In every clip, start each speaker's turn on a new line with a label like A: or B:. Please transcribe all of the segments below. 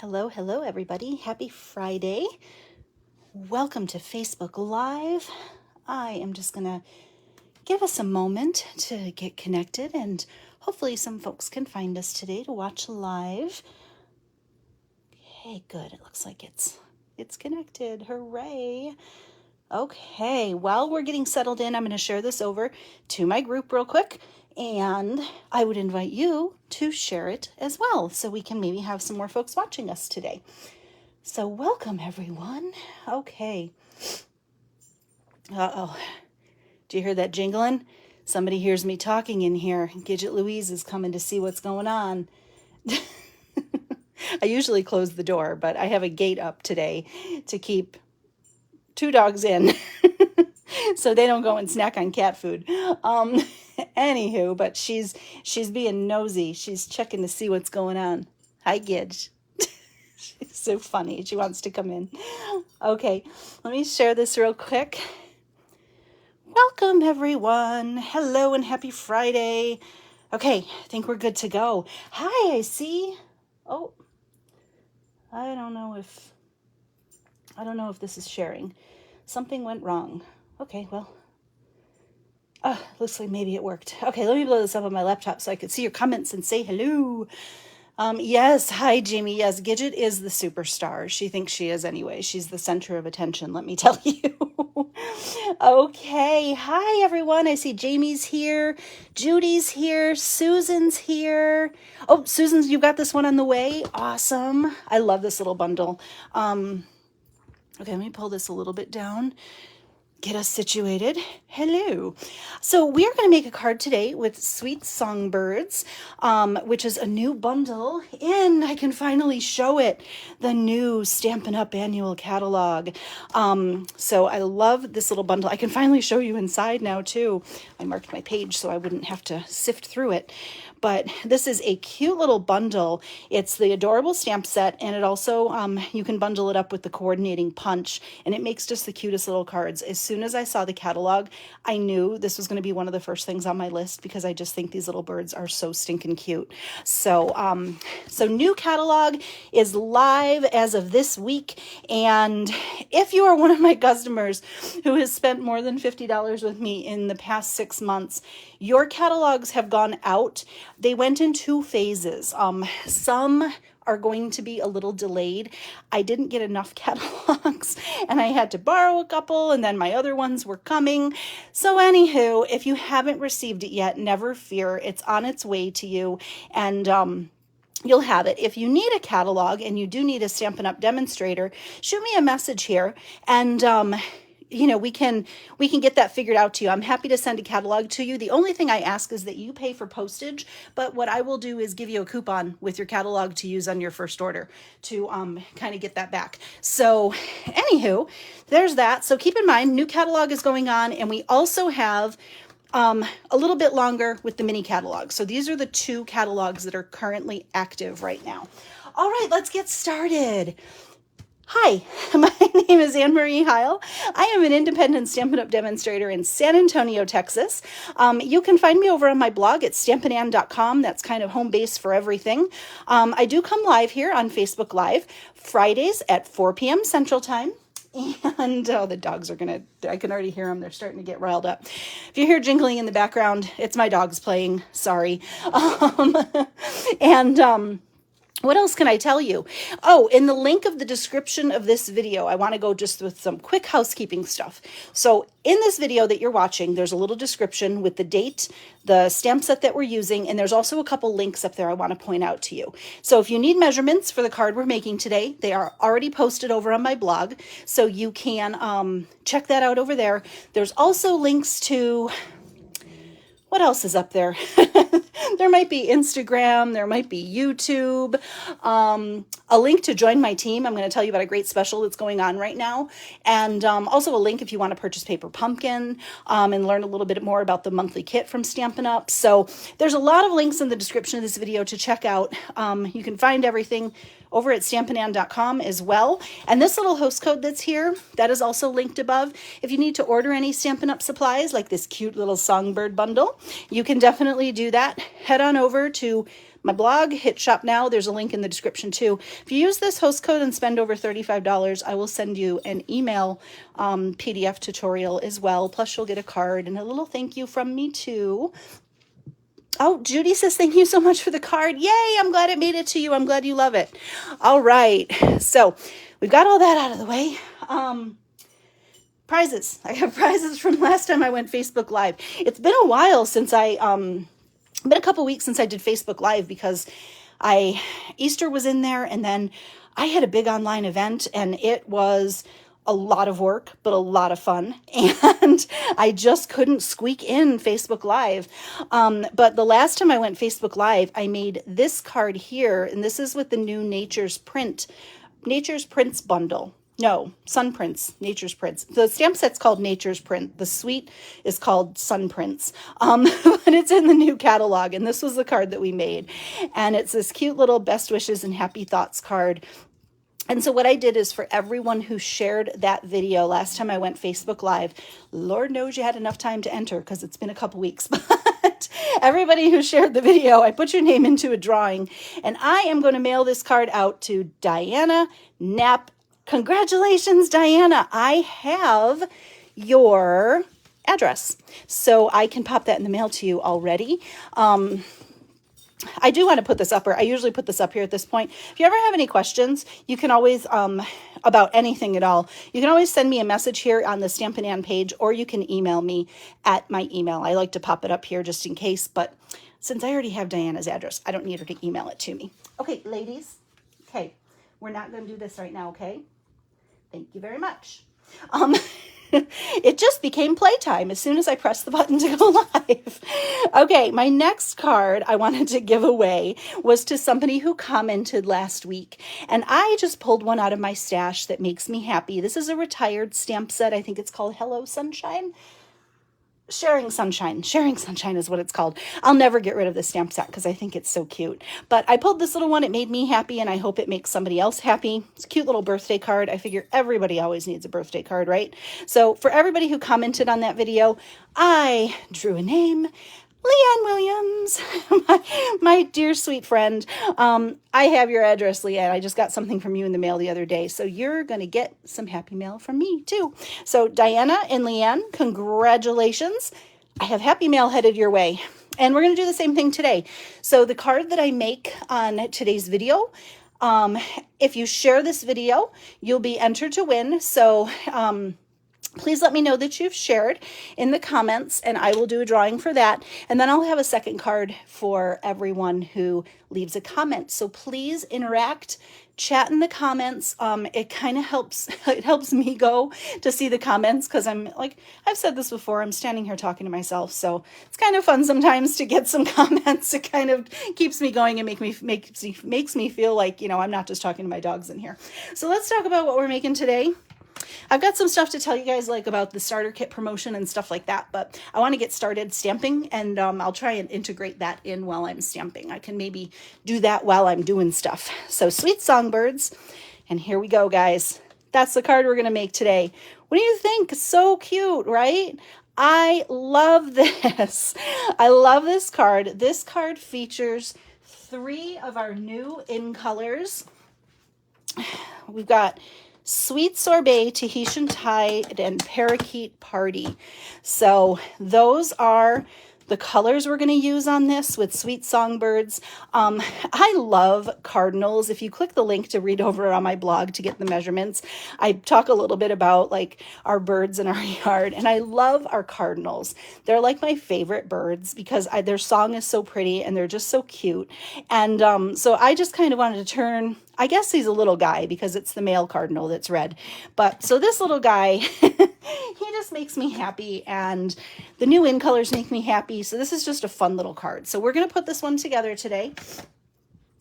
A: Hello, everybody. Happy Friday. Welcome to Facebook Live. I am just going to give us a moment to get connected, and hopefully some folks can find us today to watch live. Okay, good. It looks like it's connected. Hooray. Okay, while we're getting settled in, I'm going to share this over to my group real quick, and I would invite you to share it as well so we can maybe have some more folks watching us today. So welcome, everyone. Okay. Uh-oh. Do you hear that jingling? Somebody hears me talking in here. Gidget Louise is coming to see what's going on. I usually close the door, but I have a gate up today to keep two dogs in so they don't go and snack on cat food. Anywho, but she's being nosy. She's checking to see what's going on. Hi, Gidge. She's so funny. She wants to come in. Okay, let me share this real quick. Welcome, everyone. Hello and happy Friday. Okay, I think we're good to go. Hi, I see. Oh, I don't know if this is sharing. Something went wrong. Okay, well, looks like maybe it worked. Okay, let me blow this up on my laptop so I could see your comments and say hello. Yes, hi, Jamie. Yes, Gidget is the superstar. She thinks she is anyway. She's the center of attention, let me tell you. Okay, hi, everyone. I see Jamie's here. Judy's here. Susan's here. Oh, Susan, you got this one on the way? Awesome. I love this little bundle. Okay, let me pull this a little bit down. Get us situated. Hello. So we are going to make a card today with Sweet Songbirds, which is a new bundle, and I can finally show it, the new Stampin' Up! Annual catalog. So I love this little bundle. I can finally show you inside now too. I marked my page so I wouldn't have to sift through it. But this is a cute little bundle. It's the adorable stamp set, and it also, you can bundle it up with the coordinating punch, and it makes just the cutest little cards. As soon as I saw the catalog, I knew this was going to be one of the first things on my list because I just think these little birds are so stinking cute. So, so new catalog is live as of this week, and if you are one of my customers who has spent more than $50 with me in the past 6 months, your catalogs have gone out. They went in 2 phases. Some are going to be a little delayed. I didn't get enough catalogs and I had to borrow a couple, and then my other ones were coming. So anywho, if you haven't received it yet, never fear. It's on its way to you, and you'll have it. If you need a catalog and you do need a Stampin' Up! Demonstrator, shoot me a message here, and you know, we can get that figured out to you. I'm happy to send a catalog to you. The only thing I ask is that you pay for postage, but what I will do is give you a coupon with your catalog to use on your first order to kind of get that back. So anywho, there's that. So keep in mind, new catalog is going on, and we also have a little bit longer with the mini catalog. So these are the 2 catalogs that are currently active right now. All right, let's get started. Hi, my name is Anne Marie Heil. I am an independent Stampin' Up! Demonstrator in San Antonio, Texas. You can find me over on my blog at stampinann.com. That's kind of home base for everything. I do come live here on Facebook Live Fridays at 4 p.m. Central Time. And the dogs are I can already hear them. They're starting to get riled up. If you hear jingling in the background, it's my dogs playing. Sorry. What else can I tell you? Oh, in the link of the description of this video, I want to go just with some quick housekeeping stuff. So in this video that you're watching, there's a little description with the date, the stamp set that we're using, and there's also a couple links up there I want to point out to you. So if you need measurements for the card we're making today, they are already posted over on my blog, so you can check that out over there. There's also links to... what else is up there? There might be Instagram, there might be YouTube, a link to join my team. I'm going to tell you about a great special that's going on right now. And also a link if you want to purchase Paper Pumpkin and learn a little bit more about the monthly kit from Stampin' Up. So there's a lot of links in the description of this video to check out. You can find everything over at stampinann.com as well. And this little host code that's here, that is also linked above. If you need to order any Stampin' Up! Supplies, like this cute little songbird bundle, you can definitely do that. Head on over to my blog, hit shop now. There's a link in the description too. If you use this host code and spend over $35, I will send you an email PDF tutorial as well. Plus you'll get a card and a little thank you from me too. Oh, Judy says, thank you so much for the card. Yay, I'm glad it made it to you. I'm glad you love it. All right, so we've got all that out of the way. Prizes. I have prizes from last time I went Facebook Live. It's been a while since been a couple weeks since I did Facebook Live because Easter was in there and then I had a big online event and it was a lot of work, but a lot of fun. And I just couldn't squeak in Facebook Live. But the last time I went Facebook Live, I made this card here, and this is with the new Nature's Prints bundle. No, Sun Prints, Nature's Prints. The stamp set's called Nature's Print. The Sweet is called Sun Prints. But it's in the new catalog, and this was the card that we made. And it's this cute little best wishes and happy thoughts card. And so what I did is for everyone who shared that video last time I went Facebook Live, Lord knows you had enough time to enter because it's been a couple weeks, but everybody who shared the video, I put your name into a drawing, and I am going to mail this card out to Diana Knapp. Congratulations, Diana. I have your address, so I can pop that in the mail to you already. I do want to put this up, or I usually put this up here at this point. If you ever have any questions, you can always, about anything at all, you can always send me a message here on the Stampin' Ann page, or you can email me at my email. I like to pop it up here just in case, but since I already have Diana's address, I don't need her to email it to me. Okay, ladies. Okay, we're not going to do this right now, okay? Thank you very much. It just became playtime as soon as I pressed the button to go live. Okay, my next card I wanted to give away was to somebody who commented last week. And I just pulled one out of my stash that makes me happy. This is a retired stamp set. I think it's called Hello Sunshine. Sharing Sunshine is what it's called. I'll never get rid of this stamp set because I think it's so cute. But I pulled this little one. It made me happy, and I hope it makes somebody else happy. It's a cute little birthday card. I figure everybody always needs a birthday card, right? So for everybody who commented on that video, I drew a name. Leanne Williams, my dear sweet friend. I have your address, Leanne. I just got something from you in the mail the other day. So you're going to get some happy mail from me too. So Diana and Leanne, congratulations. I have happy mail headed your way. And we're going to do the same thing today. So the card that I make on today's video, if you share this video, you'll be entered to win. So, please let me know that you've shared in the comments, and I will do a drawing for that. And then I'll have a second card for everyone who leaves a comment. So please interact, chat in the comments. It kind of helps, it helps me go to see the comments because I'm like, I've said this before, I'm standing here talking to myself. So it's kind of fun sometimes to get some comments. It kind of keeps me going and makes me feel like, you know, I'm not just talking to my dogs in here. So let's talk about what we're making today. I've got some stuff to tell you guys like about the starter kit promotion and stuff like that, but I want to get started stamping, and I'll try and integrate that in while I'm stamping. I can maybe do that while I'm doing stuff. So Sweet Songbirds, and here we go, guys. That's the card we're going to make today. What do you think? So cute, right? I love this. I love this card. This card features 3 of our new in colors. We've got Sweet Sorbet, Tahitian Tide, and Parakeet Party. So those are the colors we're going to use on this with Sweet Songbirds. I love cardinals. If you click the link to read over on my blog to get the measurements, I talk a little bit about like our birds in our yard, and I love our cardinals. They're like my favorite birds because their song is so pretty and they're just so cute. And so I just kind of wanted to turn, I guess he's a little guy because it's the male cardinal that's red. But so this little guy, he just makes me happy, and the new in colors make me happy. So this is just a fun little card. So we're going to put this one together today.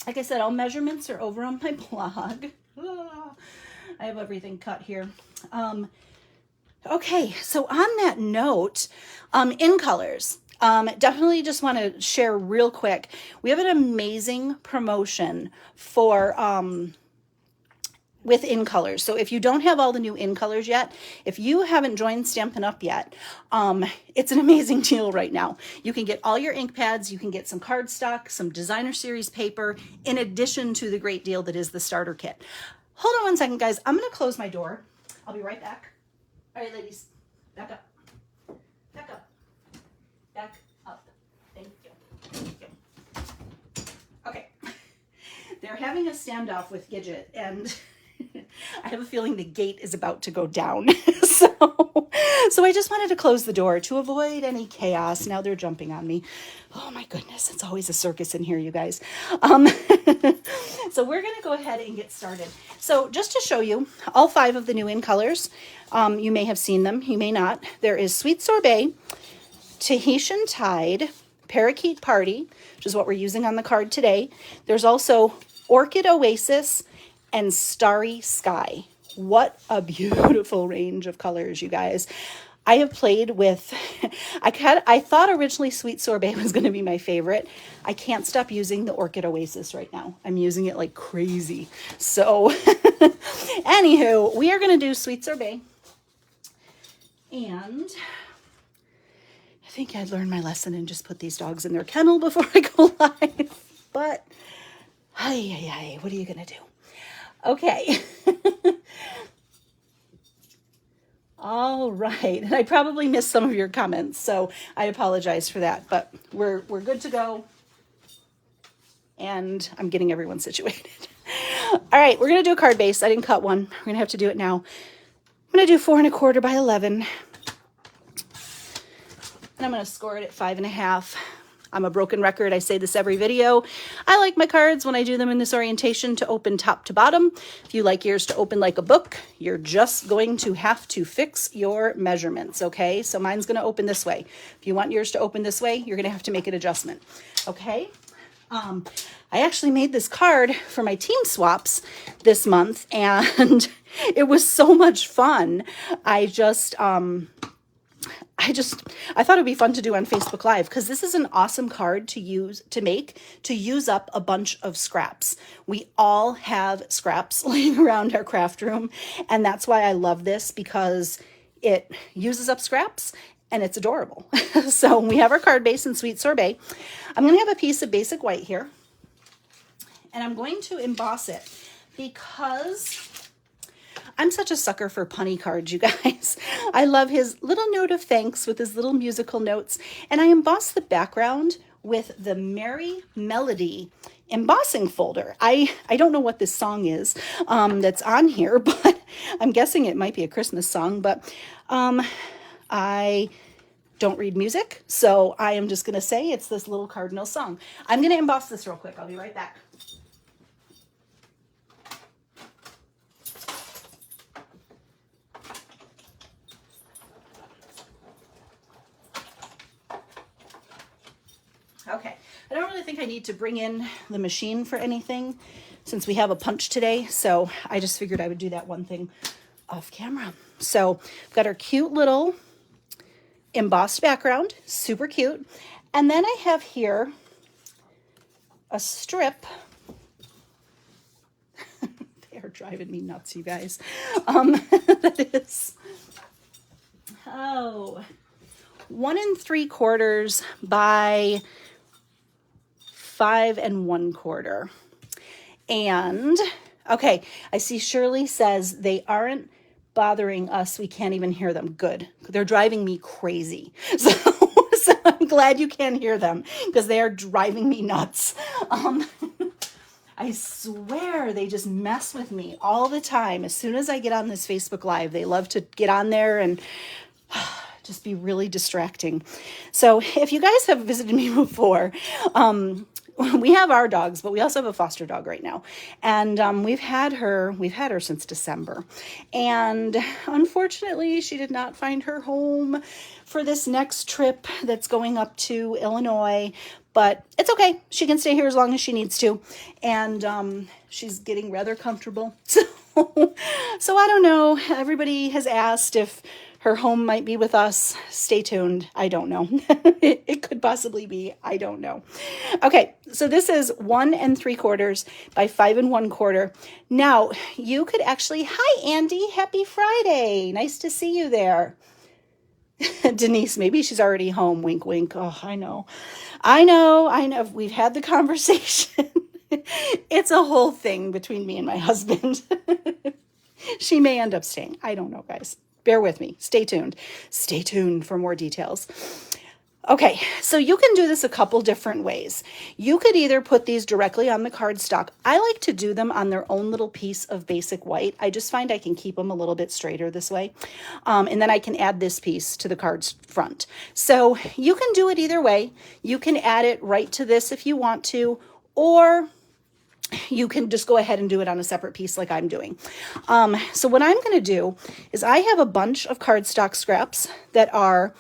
A: Like I said, all measurements are over on my blog. I have everything cut here. Okay, so on that note, in colors, definitely just want to share real quick. We have an amazing promotion for with in colors. So if you don't have all the new in colors yet, if you haven't joined Stampin' Up yet, it's an amazing deal right now. You can get all your ink pads, you can get some cardstock, some designer series paper, in addition to the great deal that is the starter kit. Hold on one second, guys. I'm going to close my door. I'll be right back. All right, ladies, back up. Back up. Back up. Thank you. Thank you. Okay. They're having a standoff with Gidget, and I have a feeling the gate is about to go down. So I just wanted to close the door to avoid any chaos. Now they're jumping on me. Oh my goodness, it's always a circus in here, you guys. So we're going to go ahead and get started. So just to show you all 5 of the new in colors, you may have seen them, you may not. There is Sweet Sorbet, Tahitian Tide, Parakeet Party, which is what we're using on the card today. There's also Orchid Oasis and Starry Sky. What a beautiful range of colors, you guys. I have played with, I thought originally Sweet Sorbet was going to be my favorite. I can't stop using the Orchid Oasis right now. I'm using it like crazy. So anywho, we are going to do Sweet Sorbet. And I think I'd learn my lesson and just put these dogs in their kennel before I go live. But, what are you going to do? Okay. All right. And I probably missed some of your comments, so I apologize for that. But we're good to go. And I'm getting everyone situated. All right. We're going to do a card base. I didn't cut one. We're going to have to do it now. I'm going to do 4 1/4 by 11. And I'm going to score it at 5 1/2. I'm a broken record. I say this every video. I like my cards when I do them in this orientation to open top to bottom. If you like yours to open like a book, you're just going to have to fix your measurements, okay? So mine's going to open this way. If you want yours to open this way, you're going to have to make an adjustment, okay? I actually made this card for my team swaps this month, and it was so much fun. I thought it'd be fun to do on Facebook Live because this is an awesome card to use up a bunch of scraps. We all have scraps laying around our craft room, and that's why I love this, because it uses up scraps and it's adorable. So we have our card base in Sweet Sorbet. I'm going to have a piece of basic white here, and I'm going to emboss it because I'm such a sucker for punny cards, you guys. I love his little note of thanks with his little musical notes. And I emboss the background with the Merry Melody embossing folder. I don't know what this song is that's on here, but I'm guessing it might be a Christmas song. But I don't read music, so I am just going to say it's this little cardinal song. I'm going to emboss this real quick. I'll be right back. Okay, I don't really think I need to bring in the machine for anything since we have a punch today, so I just figured I would do that one thing off camera. So we've got our cute little embossed background, super cute. And then I have here a strip. They are driving me nuts, you guys. That is, 1 3/4 by 5 1/4. And okay, I see Shirley says they aren't bothering us. We can't even hear them. Good. They're driving me crazy. So I'm glad you can't hear them because they are driving me nuts. I swear they just mess with me all the time. As soon as I get on this Facebook Live, they love to get on there and just be really distracting. So if you guys have visited me before, we have our dogs, but we also have a foster dog right now. And we've had her since December. And unfortunately, she did not find her home for this next trip that's going up to Illinois. But it's okay. She can stay here as long as she needs to. And she's getting rather comfortable. So I don't know. Everybody has asked if Her home might be with us. Stay tuned. I don't know. It could possibly be. I don't know. Okay, so this is 1 3/4 by 5 1/4. Now, you could actually, hi Andy, happy Friday. Nice to see you there. Denise, maybe she's already home. Wink, wink. Oh, I know. We've had the conversation. It's a whole thing between me and my husband. She may end up staying. I don't know, guys. Bear with me. Stay tuned. Stay tuned for more details. Okay, so you can do this a couple different ways. You could either put these directly on the cardstock. I like to do them on their own little piece of basic white. I just find I can keep them a little bit straighter this way. And then I can add this piece to the card's front. So you can do it either way. You can add it right to this if you want to, or you can just go ahead and do it on a separate piece like I'm doing. So what I'm going to do is I have a bunch of cardstock scraps that are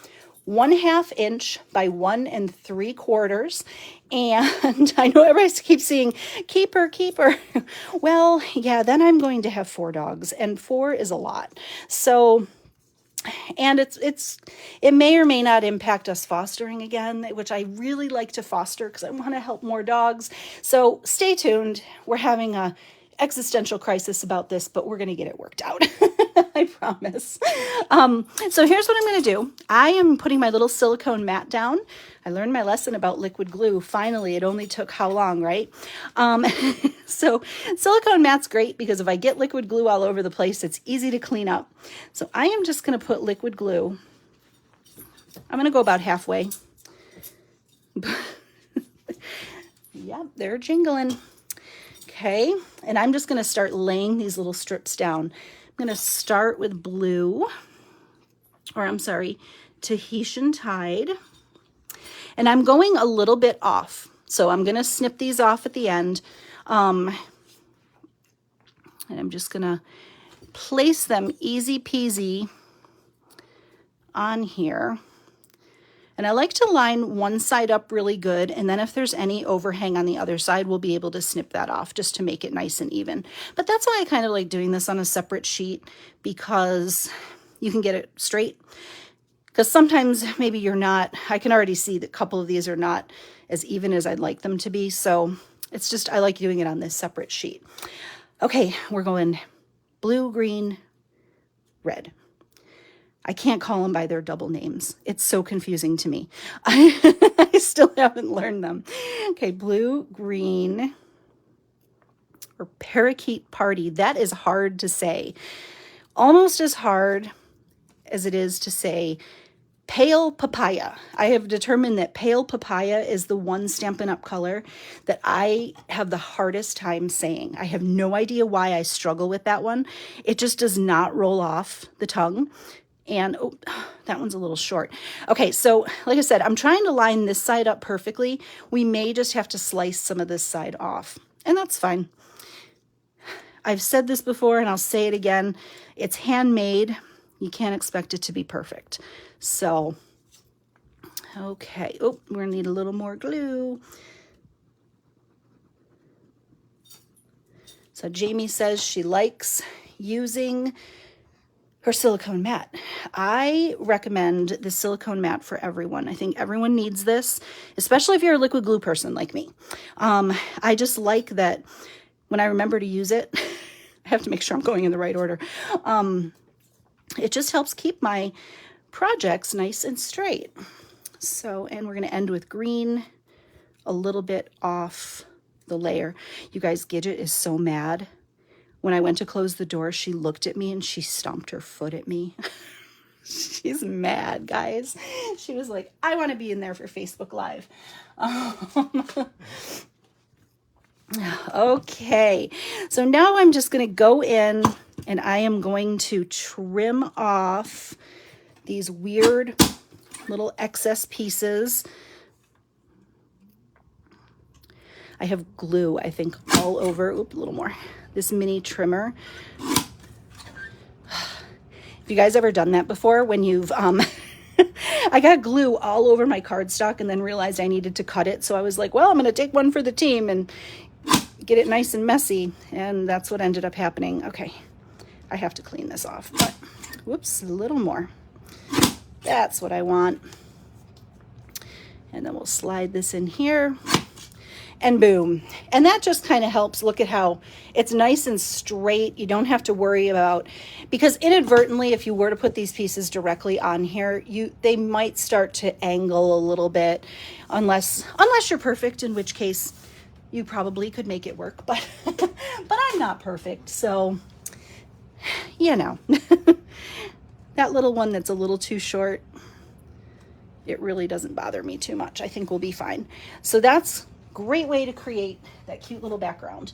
A: 1/2 inch by 1 3/4. And I know everybody keeps saying, keeper. Well, yeah, then I'm going to have 4 dogs, and 4 is a lot. So, and it may or may not impact us fostering again, which I really like to foster because I want to help more dogs. So stay tuned. We're having a existential crisis about this, but we're going to get it worked out. I promise. So here's what I'm going to do. I am putting my little silicone mat down. I learned my lesson about liquid glue. Finally, it only took how long, right? So silicone mat's great because if I get liquid glue all over the place, it's easy to clean up. So I am just going to put liquid glue. I'm going to go about halfway. Yep, they're jingling. Okay, and I'm just going to start laying these little strips down. I'm going to start with blue, or I'm sorry, Tahitian Tide. And I'm going a little bit off. So I'm going to snip these off at the end. And I'm just going to place them easy peasy on here. And I like to line one side up really good, and then if there's any overhang on the other side, we'll be able to snip that off just to make it nice and even. But that's why I kind of like doing this on a separate sheet, because you can get it straight. Because sometimes maybe you're not, I can already see that a couple of these are not as even as I'd like them to be. So it's just, I like doing it on this separate sheet. Okay, we're going blue, green, red. I can't call them by their double names. It's so confusing to me. I still haven't learned them. Okay, blue, green, or parakeet party. That is hard to say. Almost as hard as it is to say pale papaya. I have determined that pale papaya is the one Stampin' Up color that I have the hardest time saying. I have no idea why I struggle with that one. It just does not roll off the tongue. And oh, that one's a little short. Okay, so like I said, I'm trying to line this side up perfectly. We may just have to slice some of this side off, and that's fine. I've said this before, and I'll say it again. It's handmade. You can't expect it to be perfect. So, okay. Oh, we're going to need a little more glue. So Jamie says she likes using her silicone mat. I recommend the silicone mat for everyone. I think everyone needs this, especially if you're a liquid glue person like me. I just like that when I remember to use it, I have to make sure I'm going in the right order. It just helps keep my projects nice and straight. So, and we're going to end with green, a little bit off the layer. You guys, Gidget is so mad. When I went to close the door, she looked at me and she stomped her foot at me. She's mad, guys. She was like, I want to be in there for Facebook Live. Okay, so now I'm just going to go in and I am going to trim off these weird little excess pieces. I have glue, I think, all over. Oop, a little more. This mini trimmer. Have you guys ever done that before when you've I got glue all over my cardstock and then realized I needed to cut it, so I was like, well, I'm going to take one for the team and get it nice and messy, and that's what ended up happening. Okay, I have to clean this off, but whoops, a little more. That's what I want. And then we'll slide this in here. And boom. And that just kind of helps. Look at how it's nice and straight. You don't have to worry about, because inadvertently, if you were to put these pieces directly on here, they might start to angle a little bit, unless you're perfect, in which case you probably could make it work. But I'm not perfect, so you know. That little one that's a little too short, it really doesn't bother me too much. I think we'll be fine. So that's great way to create that cute little background.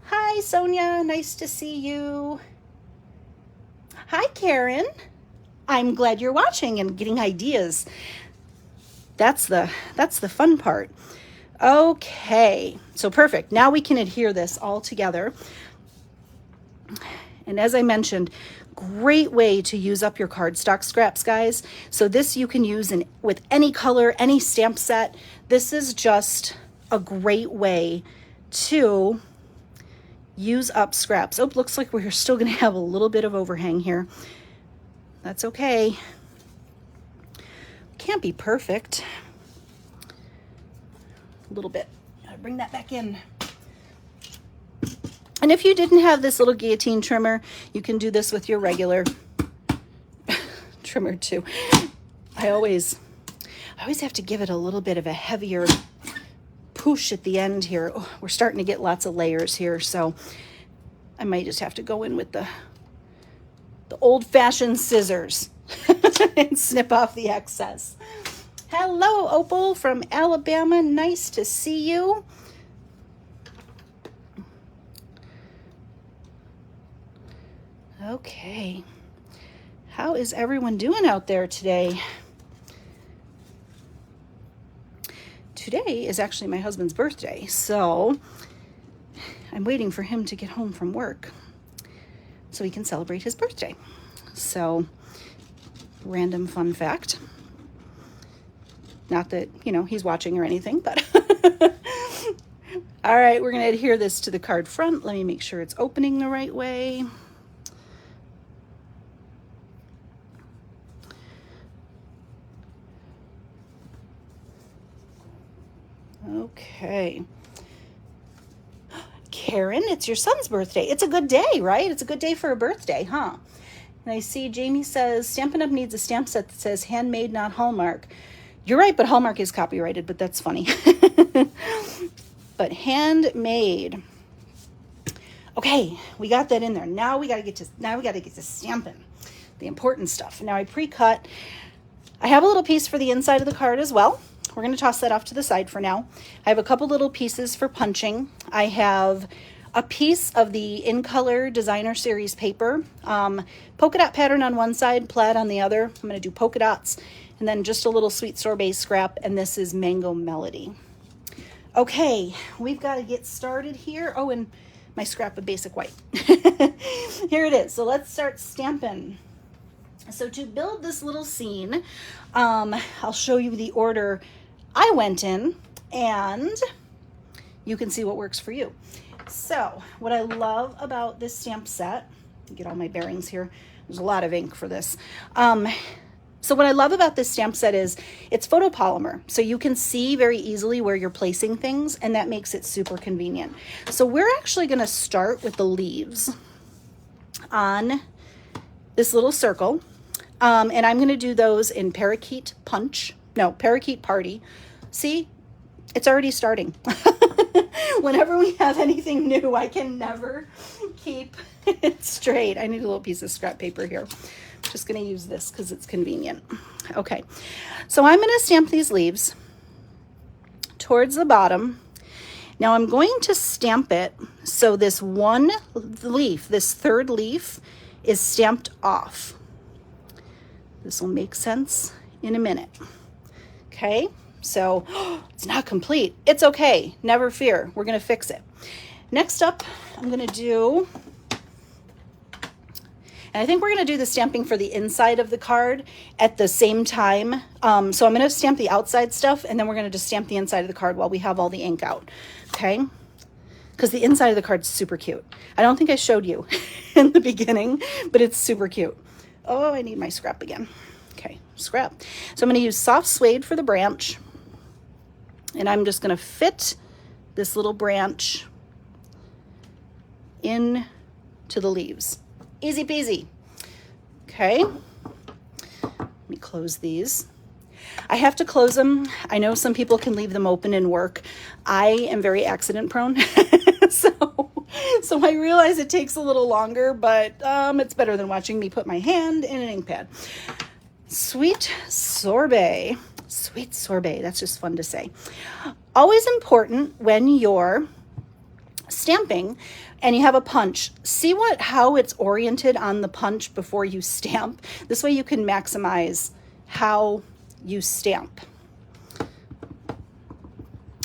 A: Hi, Sonia. Nice to see you. Hi, Karen. I'm glad you're watching and getting ideas. That's the fun part. Okay, so perfect. Now we can adhere this all together. And as I mentioned, great way to use up your cardstock scraps, guys. So this you can use with any color, any stamp set. This is just a great way to use up scraps. Oh, looks like we're still going to have a little bit of overhang here. That's okay. Can't be perfect. A little bit. Gotta bring that back in. And if you didn't have this little guillotine trimmer, you can do this with your regular trimmer too. I always have to give it a little bit of a heavier push at the end here. Oh, we're starting to get lots of layers here, so I might just have to go in with the old-fashioned scissors and snip off the excess. Hello, Opal from Alabama. Nice to see you. Okay. How is everyone doing out there today? Today is actually my husband's birthday, so I'm waiting for him to get home from work so we can celebrate his birthday. So, random fun fact. Not that, he's watching or anything, but all right, we're going to adhere this to the card front. Let me make sure it's opening the right way. Okay. Karen, it's your son's birthday. It's a good day, right? It's a good day for a birthday, huh? And I see Jamie says, Stampin' Up! Needs a stamp set that says handmade, not Hallmark. You're right, but Hallmark is copyrighted, but that's funny. But handmade. Okay, we got that in there. Now we got to get to stamping, the important stuff. Now I pre-cut. I have a little piece for the inside of the card as well. We're going to toss that off to the side for now. I have a couple little pieces for punching. I have a piece of the In Color Designer Series paper. Polka dot pattern on one side, plaid on the other. I'm going to do polka dots. And then just a little Sweet Sorbet scrap. And this is Mango Melody. Okay, we've got to get started here. Oh, and my scrap of basic white. Here it is. So let's start stamping. So to build this little scene, I'll show you the order I went in, and you can see what works for you. So what I love about this stamp set, get all my bearings here. There's a lot of ink for this. So what I love about this stamp set is it's photopolymer. So you can see very easily where you're placing things, and that makes it super convenient. So we're actually going to start with the leaves on this little circle. And I'm going to do those in Parakeet Party. See, it's already starting. Whenever we have anything new, I can never keep it straight. I need a little piece of scrap paper here. I'm just going to use this because it's convenient. Okay, so I'm going to stamp these leaves towards the bottom. Now I'm going to stamp it so this one leaf, this third leaf, is stamped off. This will make sense in a minute. Okay, so it's not complete. It's okay. Never fear. We're going to fix it. Next up, I'm going to do, and I think we're going to do the stamping for the inside of the card at the same time. So I'm going to stamp the outside stuff, and then we're going to just stamp the inside of the card while we have all the ink out. Okay? Because the inside of the card's super cute. I don't think I showed you in the beginning, but it's super cute. Oh, I need my scrap again. Okay, scrap. So I'm going to use soft suede for the branch, and I'm just going to fit this little branch in to the leaves. Easy peasy. Okay, let me close these. I have to close them. I know some people can leave them open and work. I am very accident prone. So I realize it takes a little longer, but it's better than watching me put my hand in an ink pad. Sweet sorbet. Sweet sorbet. That's just fun to say. Always important when you're stamping and you have a punch, see how it's oriented on the punch before you stamp. This way you can maximize how you stamp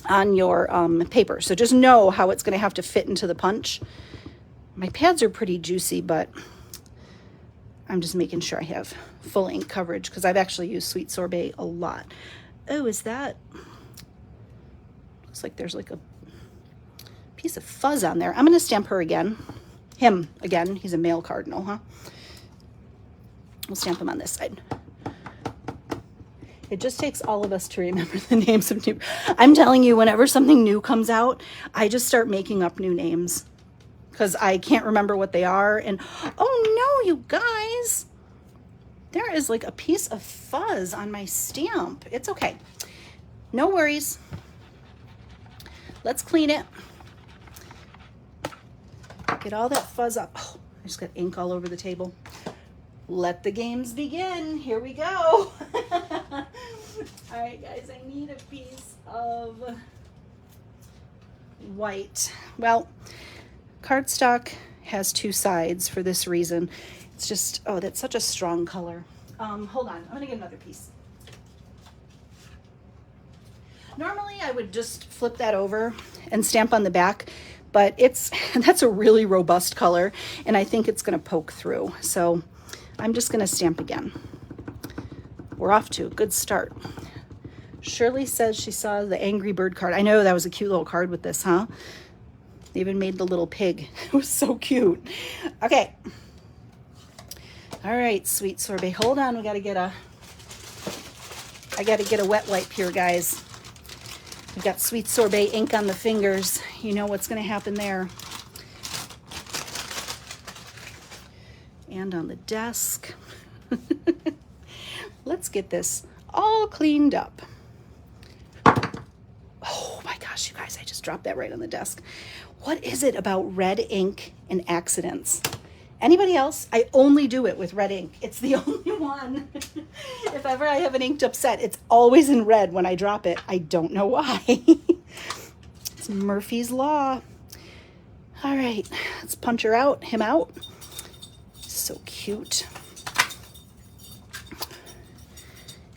A: on your paper. So just know how it's going to have to fit into the punch. My pads are pretty juicy, but I'm just making sure I have full ink coverage because I've actually used Sweet Sorbet a lot. Oh, is that? Looks like there's like a piece of fuzz on there. I'm going to stamp her again. Him again. He's a male cardinal, huh? We'll stamp him on this side. It just takes all of us to remember the names of new. I'm telling you, whenever something new comes out, I just start making up new names because I can't remember what they are. And oh no, you guys, there is like a piece of fuzz on my stamp. It's okay. No worries. Let's clean it. Get all that fuzz up. Oh, I just got ink all over the table. Let the games begin. Here we go. All right, guys, I need a piece of white. Well, cardstock has two sides for this reason. It's just, oh, that's such a strong color. Hold on, I'm gonna get another piece. Normally I would just flip that over and stamp on the back, but that's a really robust color, and I think it's gonna poke through. So I'm just gonna stamp again. We're off to a good start. Shirley says she saw the Angry Bird card. I know that was a cute little card with this, huh? They even made the little pig. It was so cute. Okay. All right, Sweet Sorbet. Hold on, I gotta get a wet wipe here, guys. We've got Sweet Sorbet ink on the fingers. You know what's gonna happen there. And on the desk. Let's get this all cleaned up. Oh my gosh, you guys, I just dropped that right on the desk. What is it about red ink and accidents? Anybody else? I only do it with red ink. It's the only one. If ever I have an inked up set, it's always in red when I drop it. I don't know why. It's Murphy's Law. All right, let's punch him out. So cute.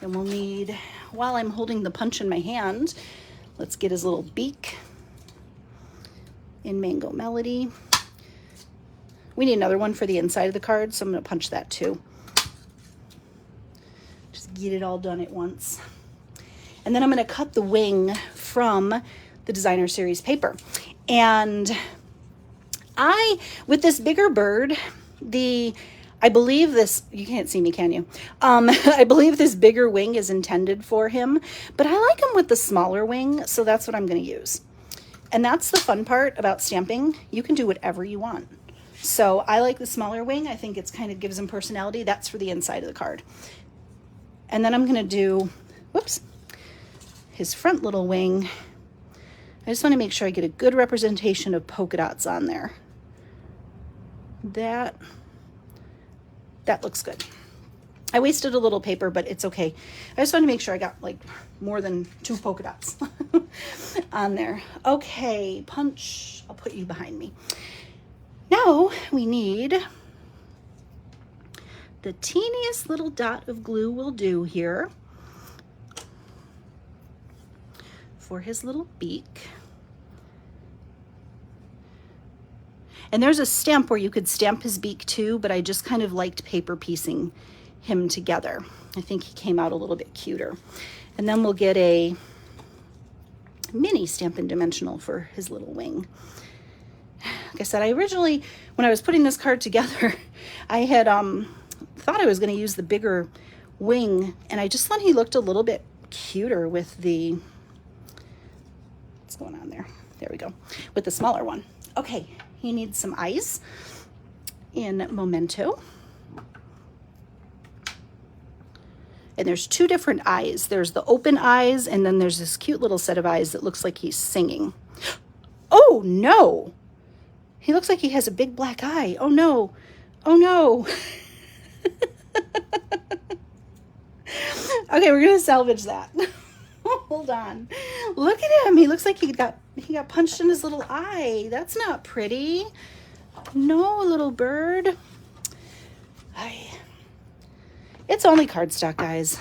A: And we'll need, while I'm holding the punch in my hand, let's get his little beak in Mango Melody. We need another one for the inside of the card, so I'm going to punch that too. Just get it all done at once. And then I'm going to cut the wing from the Designer Series paper. And with this bigger bird, I believe this, you can't see me, can you? I believe this bigger wing is intended for him, but I like him with the smaller wing, so that's what I'm going to use. And that's the fun part about stamping. You can do whatever you want. So I like the smaller wing. I think it's kind of gives him personality. That's for the inside of the card. And then I'm going to do, whoops, his front little wing. I just want to make sure I get a good representation of polka dots on there. That looks good. I wasted a little paper, but it's okay. I just want to make sure I got like more than 2 polka dots on there. Okay, punch. I'll put you behind me. Now we need the teeniest little dot of glue will do here for his little beak. And there's a stamp where you could stamp his beak too, but I just kind of liked paper piecing him together. I think he came out a little bit cuter. And then we'll get a mini Stampin' Dimensional for his little wing. Like I said, I originally, when I was putting this card together, I had thought I was going to use the bigger wing, and I just thought he looked a little bit cuter with the, what's going on there? There we go, with the smaller one. Okay, he needs some eyes in Memento. And there's two different eyes. There's the open eyes, and then there's this cute little set of eyes that looks like he's singing. Oh no! He looks like he has a big black eye. Oh no! Oh no! Okay, we're gonna salvage that. Hold on. Look at him. He looks like he got punched in his little eye. That's not pretty. No, little bird. It's only cardstock, guys.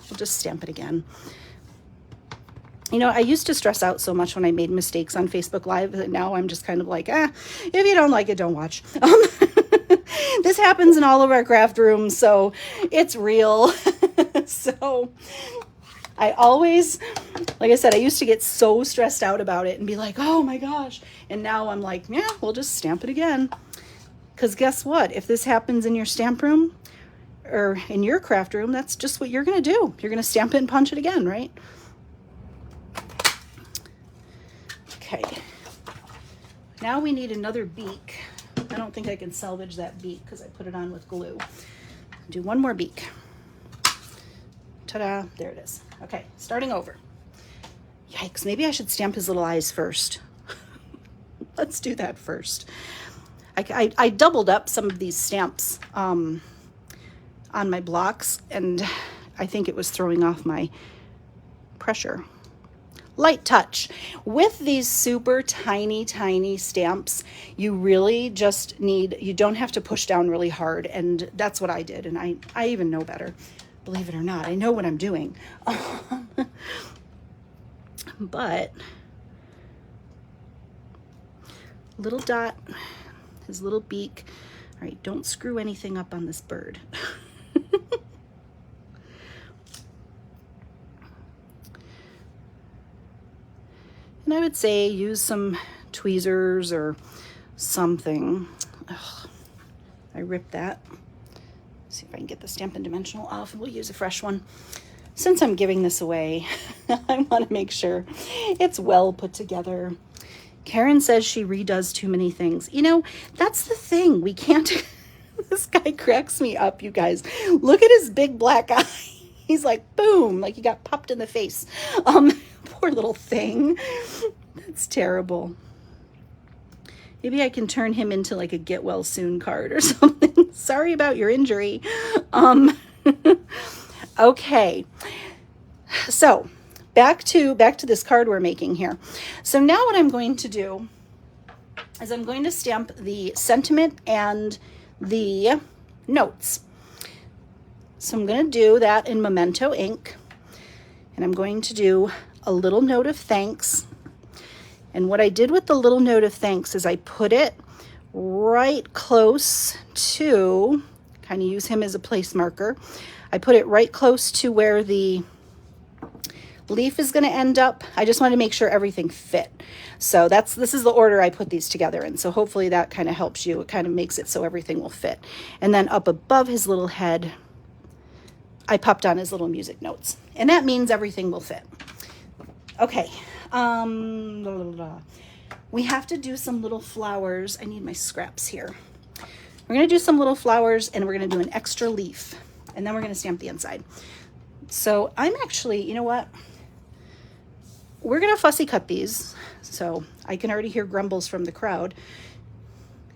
A: We'll just stamp it again. You know, I used to stress out so much when I made mistakes on Facebook Live that now I'm just kind of like, if you don't like it, don't watch. This happens in all of our craft rooms, so it's real. So I always, like I said, I used to get so stressed out about it and be like, oh my gosh. And now I'm like, yeah, we'll just stamp it again. Because guess what? If this happens in your stamp room, or in your craft room, that's just what you're going to do. You're going to stamp it and punch it again, right? Okay. Now we need another beak. I don't think I can salvage that beak because I put it on with glue. Do one more beak. Ta-da, there it is. Okay, starting over. Yikes, maybe I should stamp his little eyes first. Let's do that first. I doubled up some of these stamps on my blocks, and I think it was throwing off my pressure. Light touch. With these super tiny stamps, you really just need, you don't have to push down really hard, and that's what I did, and I even know better. Believe it or not, I know what I'm doing. But little dot, his little beak. All right, don't screw anything up on this bird. And I would say use some tweezers or something. Ugh, I ripped that. Let's see if I can get the Stampin' Dimensional off. We'll use a fresh one. Since I'm giving this away, I want to make sure it's well put together. Karen says she redoes too many things. You know, that's the thing. We can't... This guy cracks me up, you guys. Look at his big black eye. He's like, boom, like he got popped in the face. Poor little thing. That's terrible. Maybe I can turn him into like a get well soon card or something. Sorry about your injury. Okay. So back to this card we're making here. So now what I'm going to do is I'm going to stamp the sentiment and the notes. So I'm going to do that in Memento ink, and I'm going to do a little note of thanks. And what I did with the little note of thanks is I put it right close to, kind of use him as a place marker. I put it right close to where the leaf is going to end up. I just wanted to make sure everything fit. So this is the order I put these together in. So hopefully that kind of helps you. It kind of makes it so everything will fit. And then up above his little head, I popped on his little music notes. And that means everything will fit. Okay. We have to do some little flowers. I need my scraps here. We're going to do some little flowers, and we're going to do an extra leaf. And then we're going to stamp the inside. So I'm actually, you know what? We're going to fussy cut these. So I can already hear grumbles from the crowd.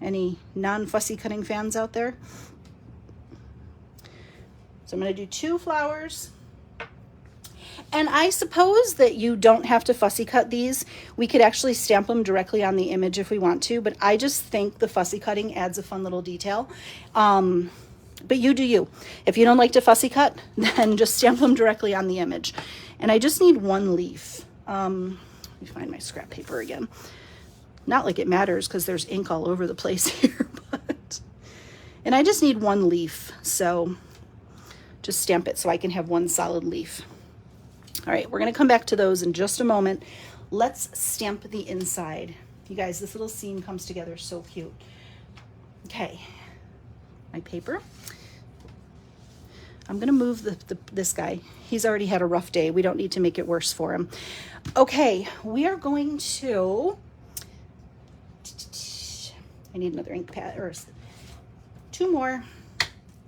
A: Any non-fussy cutting fans out there? So I'm going to do 2 flowers. And I suppose that you don't have to fussy cut these. We could actually stamp them directly on the image if we want to, but I just think the fussy cutting adds a fun little detail. But you do you. If you don't like to fussy cut, then just stamp them directly on the image. And I just need 1 leaf. Let me find my scrap paper again. Not like it matters because there's ink all over the place here, and I just need 1 leaf. So just stamp it so I can have 1 solid leaf. All right, we're going to come back to those in just a moment. Let's stamp the inside. You guys, this little scene comes together so cute. Okay, my paper. I'm gonna move this guy. He's already had a rough day. We don't need to make it worse for him. Okay, we are going to, I need another ink pad, or 2 more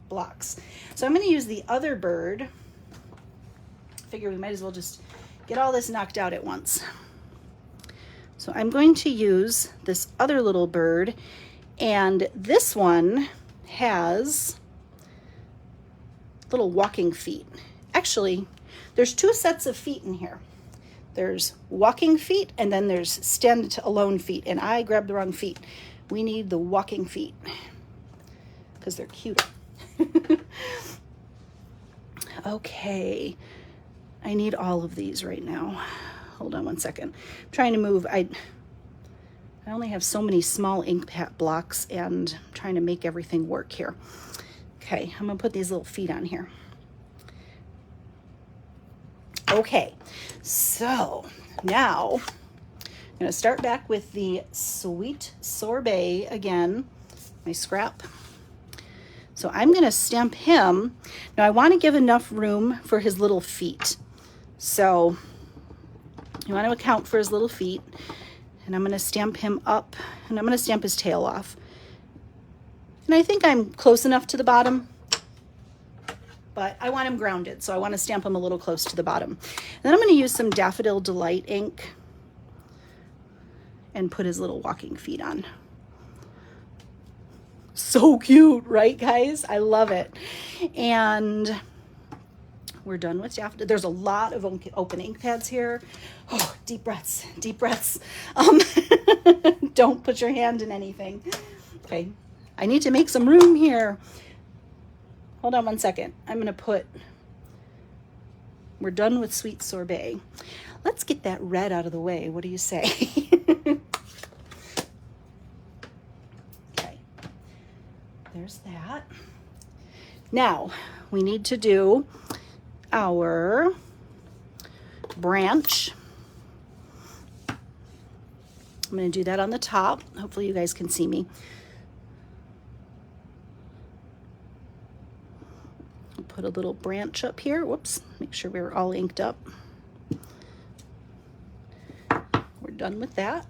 A: blocks. So I'm gonna use the other bird. Figure we might as well just get all this knocked out at once. So I'm going to use this other little bird, and this one has little walking feet. Actually, there's 2 sets of feet in here. There's walking feet and then there's stand alone feet, and I grabbed the wrong feet. We need the walking feet because they're cuter. Okay, I need all of these right now. Hold on one second. I'm trying to move. I only have so many small ink pad blocks, and I'm trying to make everything work here. Okay, I'm gonna put these little feet on here. Okay, so now I'm gonna start back with the Sweet Sorbet again, my scrap. So I'm gonna stamp him. Now I wanna give enough room for his little feet. So you wanna account for his little feet, and I'm gonna stamp him up, and I'm gonna stamp his tail off. And I think I'm close enough to the bottom, but I want him grounded, so I want to stamp him a little close to the bottom. And then I'm going to use some Daffodil Delight ink and put his little walking feet on. So cute, right, guys? I love it. And we're done with Daffodil. There's a lot of open ink pads here. Oh, deep breaths, deep breaths. Don't put your hand in anything. Okay. I need to make some room here. Hold on one second. I'm going to put, we're done with Sweet Sorbet. Let's get that red out of the way. What do you say? Okay. There's that. Now, we need to do our branch. I'm going to do that on the top. Hopefully you guys can see me. Put a little branch up here. Whoops, make sure we're all inked up. We're done with that.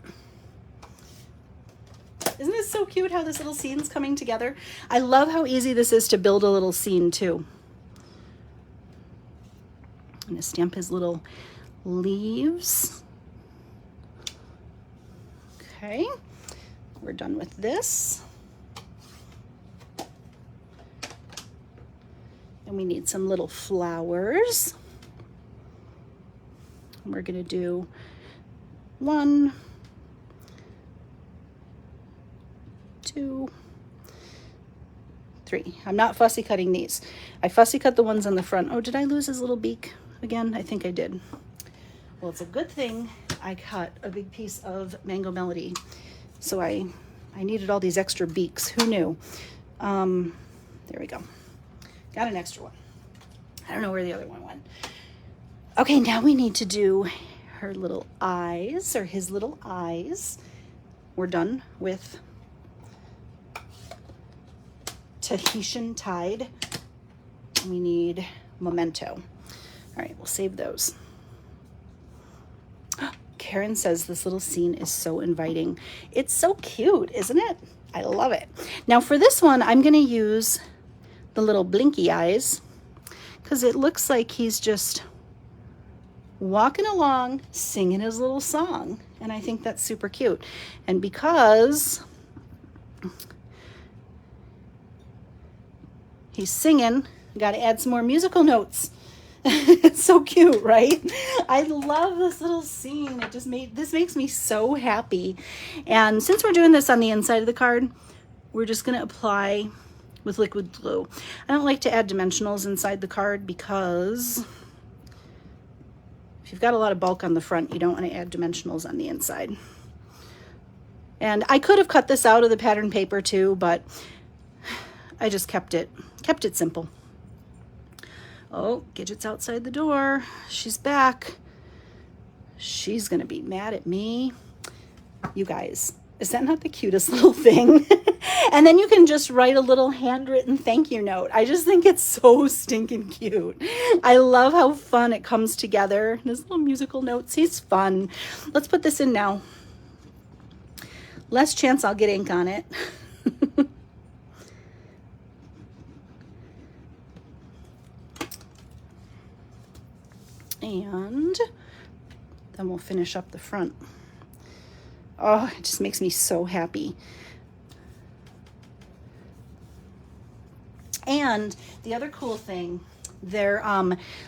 A: Isn't this so cute how this little scene's coming together? I love how easy this is to build a little scene too. I'm gonna stamp his little leaves. Okay, we're done with this. And we need some little flowers. And we're gonna do 1, 2, 3. I'm not fussy cutting these. I fussy cut the ones on the front. Oh, did I lose his little beak again? I think I did. Well, it's a good thing I cut a big piece of Mango Melody. So I needed all these extra beaks. Who knew? There we go. Got an extra one. I don't know where the other one went. Okay, now we need to do her little eyes, or his little eyes. We're done with Tahitian Tide. We need Memento. All right, we'll save those. Karen says this little scene is so inviting. It's so cute, isn't it? I love it. Now for this one, I'm gonna use the little blinky eyes because it looks like he's just walking along singing his little song, and I think that's super cute. And because he's singing, I got to add some more musical notes. It's so cute, right? I love this little scene. This makes me so happy. And since we're doing this on the inside of the card, we're just going to apply with liquid glue. I don't like to add dimensionals inside the card because if you've got a lot of bulk on the front, you don't want to add dimensionals on the inside. And I could have cut this out of the pattern paper too, but I just kept it simple. Oh, Gidget's outside the door. She's back. She's gonna be mad at me. You guys, Is that not the cutest little thing? And then you can just write a little handwritten thank you note. I just think it's so stinking cute. I love how fun it comes together. His little musical notes, he's fun. Let's put this in now. Less chance I'll get ink on it. And then we'll finish up the front. Oh, it just makes me so happy. And the other cool thing, they're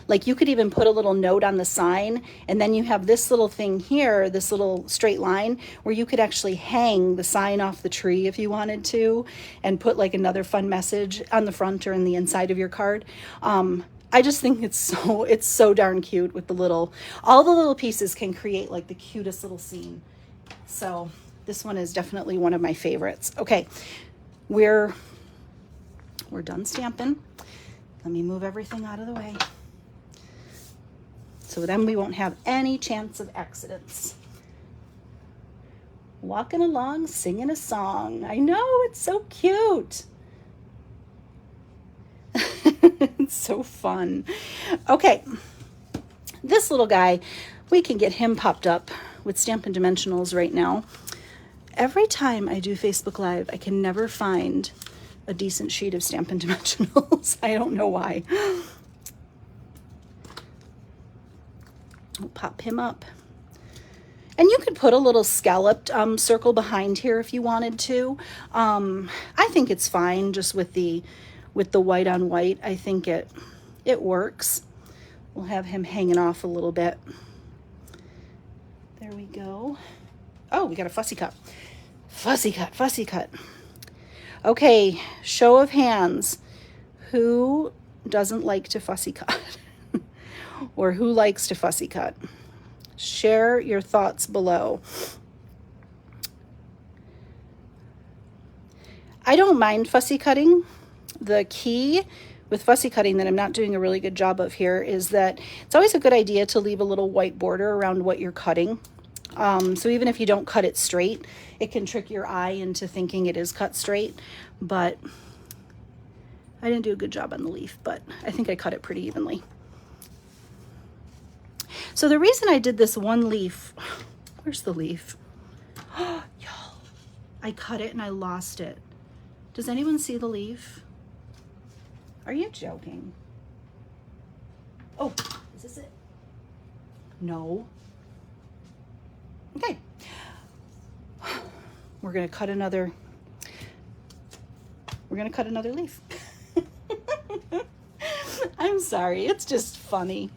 A: like you could even put a little note on the sign, and then you have this little thing here, this little straight line where you could actually hang the sign off the tree if you wanted to, and put like another fun message on the front or in the inside of your card. I just think it's so darn cute with all the little pieces can create like the cutest little scene. So this one is definitely one of my favorites. Okay, we're done stamping. Let me move everything out of the way. So then we won't have any chance of accidents. Walking along, singing a song. I know, it's so cute. It's so fun. Okay, this little guy, we can get him popped up with Stampin' Dimensionals right now. Every time I do Facebook Live, I can never find a decent sheet of Stampin' Dimensionals. I don't know why. I'll pop him up. And you could put a little scalloped circle behind here if you wanted to. I think it's fine just with the white on white. I think it works. We'll have him hanging off a little bit. There we go. Oh, we got a fussy cut. Fussy cut, fussy cut. Okay, show of hands. Who doesn't like to fussy cut? Or who likes to fussy cut? Share your thoughts below. I don't mind fussy cutting. The key with fussy cutting that I'm not doing a really good job of here is that it's always a good idea to leave a little white border around what you're cutting. So even if you don't cut it straight, it can trick your eye into thinking it is cut straight. But I didn't do a good job on the leaf, but I think I cut it pretty evenly. So the reason I did this one leaf, where's the leaf? Y'all, I cut it and I lost it. Does anyone see the leaf? Are you joking? Oh, is this it? No. Okay. We're gonna cut another leaf. I'm sorry, it's just funny.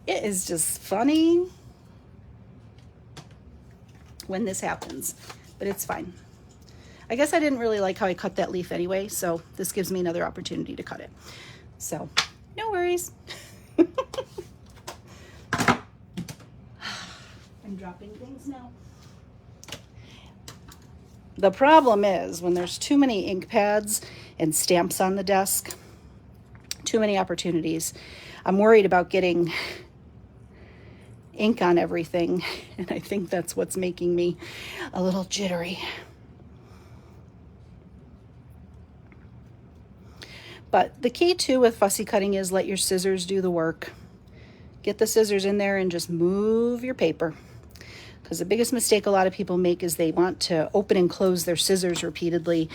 A: It is just funny when this happens, but it's fine. I guess I didn't really like how I cut that leaf anyway, so this gives me another opportunity to cut it. So, no worries. I'm dropping things now. The problem is when there's too many ink pads and stamps on the desk, too many opportunities. I'm worried about getting ink on everything, and I think that's what's making me a little jittery. But the key too with fussy cutting is let your scissors do the work. Get the scissors in there and just move your paper. Because the biggest mistake a lot of people make is they want to open and close their scissors repeatedly,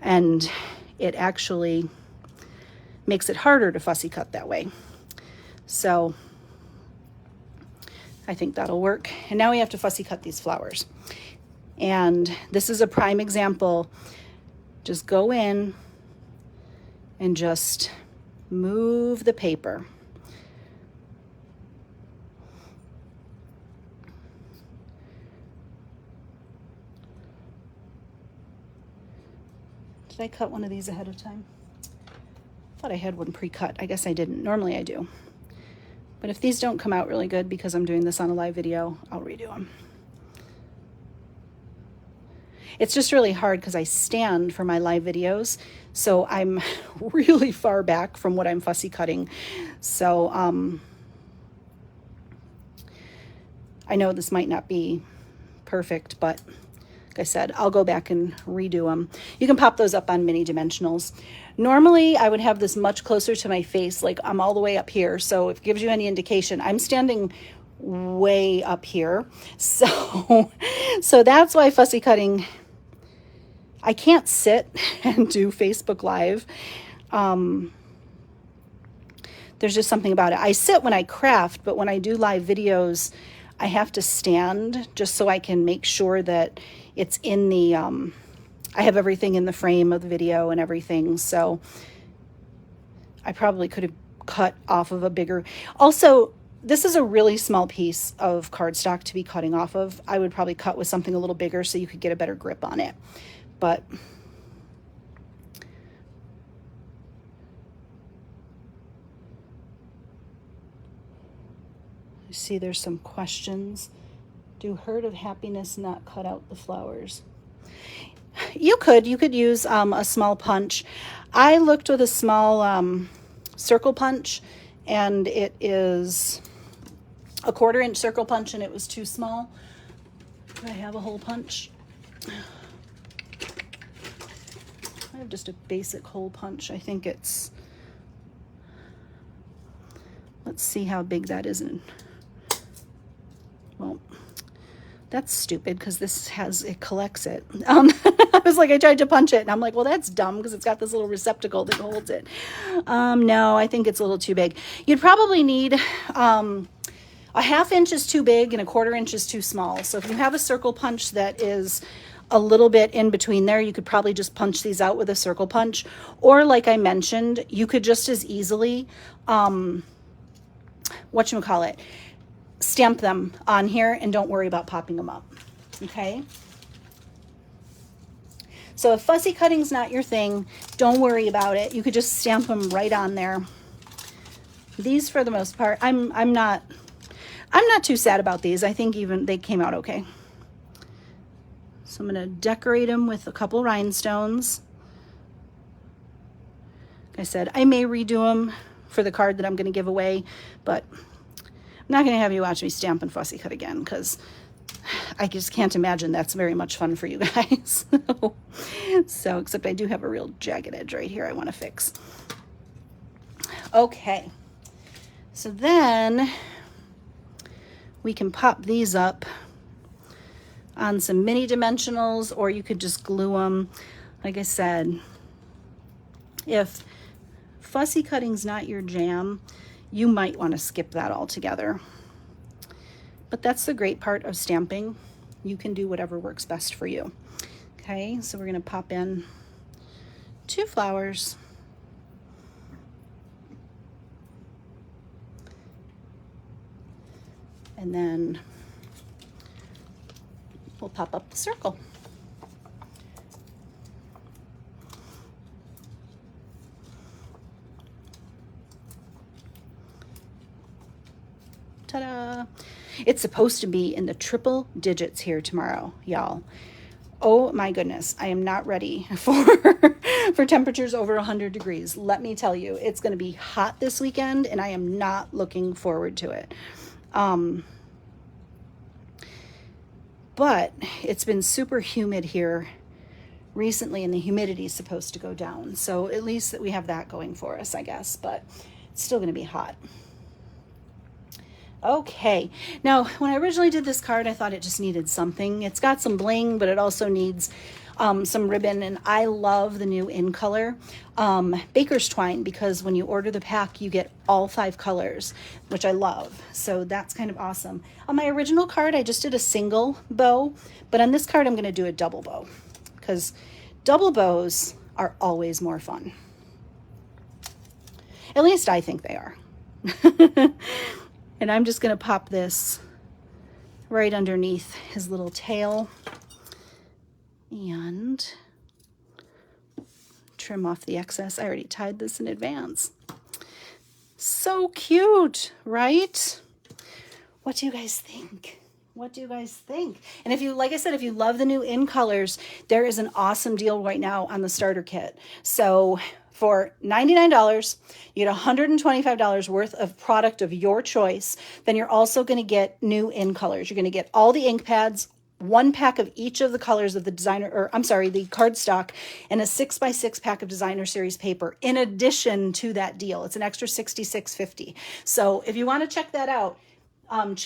A: and it actually makes it harder to fussy cut that way. So I think that'll work. And now we have to fussy cut these flowers. And this is a prime example. Just go in and just move the paper. Did I cut one of these ahead of time? I thought I had one pre-cut. I guess I didn't. Normally I do. But if these don't come out really good because I'm doing this on a live video, I'll redo them. It's just really hard because I stand for my live videos, so I'm really far back from what I'm fussy cutting. So I know this might not be perfect, but like I said, I'll go back and redo them. You can pop those up on mini dimensionals. Normally, I would have this much closer to my face, like I'm all the way up here. So if it gives you any indication, I'm standing way up here. So, so that's why fussy cutting, I can't sit and do Facebook Live. There's just something about it. I sit when I craft, but when I do live videos, I have to stand just so I can make sure that it's in the, I have everything in the frame of the video and everything. So I probably could have cut off of a bigger, also, this is a really small piece of cardstock to be cutting off of. I would probably cut with something a little bigger so you could get a better grip on it. But you see there's some questions. Do herd of happiness not cut out the flowers? You could use a small punch. I looked with a small circle punch, and it is a 1/4 inch circle punch, and it was too small. Do I have a hole punch? I have just a basic hole punch. I think it's, let's see how big that is in. Well, that's stupid because this has, it collects it. I was like, I tried to punch it and I'm like, well, that's dumb because it's got this little receptacle that holds it. No, I think it's a little too big. You'd probably need, a 1/2 inch is too big and a 1/4 inch is too small. So if you have a circle punch that is a little bit in between there, you could probably just punch these out with a circle punch. Or like I mentioned, you could just as easily, whatchamacallit, stamp them on here and don't worry about popping them up. Okay. So if fussy cutting's not your thing, don't worry about it. You could just stamp them right on there. These, for the most part, I'm not too sad about these. I think even they came out okay. So I'm going to decorate them with a couple rhinestones. Like I said, I may redo them for the card that I'm going to give away, but I'm not going to have you watch me stamp and fussy cut again because I just can't imagine that's very much fun for you guys. So, except I do have a real jagged edge right here I want to fix. Okay. So then we can pop these up on some mini dimensionals, or you could just glue them. Like I said, if fussy cutting's not your jam, you might want to skip that altogether. But that's the great part of stamping. You can do whatever works best for you. Okay, so we're going to pop in 2 flowers. And then we'll pop up the circle. Ta-da! It's supposed to be in the triple digits here tomorrow, y'all. Oh my goodness, I am not ready for temperatures over 100 degrees. Let me tell you, it's going to be hot this weekend, and I am not looking forward to it. But it's been super humid here recently, and the humidity is supposed to go down. So at least that we have that going for us, I guess, but it's still going to be hot. Okay, now when I originally did this card, I thought it just needed something. It's got some bling, but it also needs some ribbon, and I love the new in color baker's twine, because when you order the pack, you get all 5 colors, which I love. So that's kind of awesome. On my original card, I just did a single bow, but on this card, I'm going to do a double bow, because double bows are always more fun. At least I think they are. And I'm just going to pop this right underneath his little tail and trim off the excess. I already tied this in advance. So cute, right? What do you guys think? What do you guys think? And if you, like I said, if you love the new in colors, there is an awesome deal right now on the starter kit. So for $99, you get $125 worth of product of your choice. Then you're also going to get new in colors. You're going to get all the ink pads, 1 pack of each of the colors of the designer, or I'm sorry, the cardstock, and a 6x6 pack of designer series paper in addition to that deal. It's an extra $66.50. So if you want to check that out,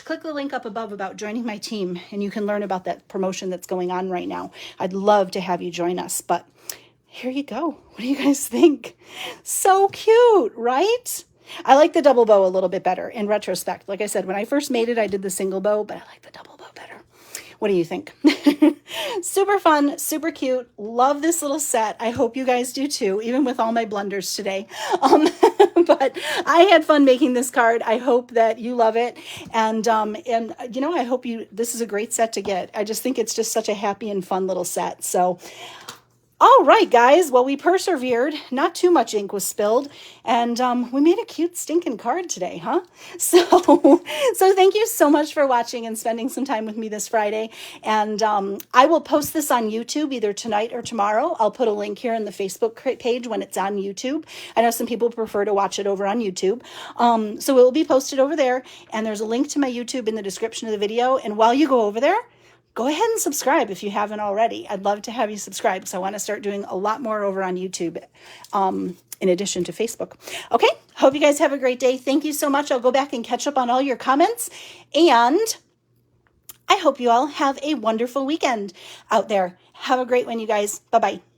A: click the link up above about joining my team, and you can learn about that promotion that's going on right now. I'd love to have you join us, but here you go. What do you guys think? So cute, right? I like the double bow a little bit better in retrospect. Like I said, when I first made it, I did the single bow, but I like the double bow better. What do you think? Super fun, super cute. Love this little set. I hope you guys do too, even with all my blunders today. But I had fun making this card. I hope that you love it. And you know, I hope this is a great set to get. I just think it's just such a happy and fun little set. So all right, guys. Well, we persevered. Not too much ink was spilled. And we made a cute stinking card today, huh? So thank you so much for watching and spending some time with me this Friday. And I will post this on YouTube either tonight or tomorrow. I'll put a link here in the Facebook page when it's on YouTube. I know some people prefer to watch it over on YouTube. So it will be posted over there. And there's a link to my YouTube in the description of the video. And while you go over there, go ahead and subscribe if you haven't already. I'd love to have you subscribe. So I want to start doing a lot more over on YouTube in addition to Facebook. Okay, hope you guys have a great day. Thank you so much. I'll go back and catch up on all your comments. And I hope you all have a wonderful weekend out there. Have a great one, you guys. Bye-bye.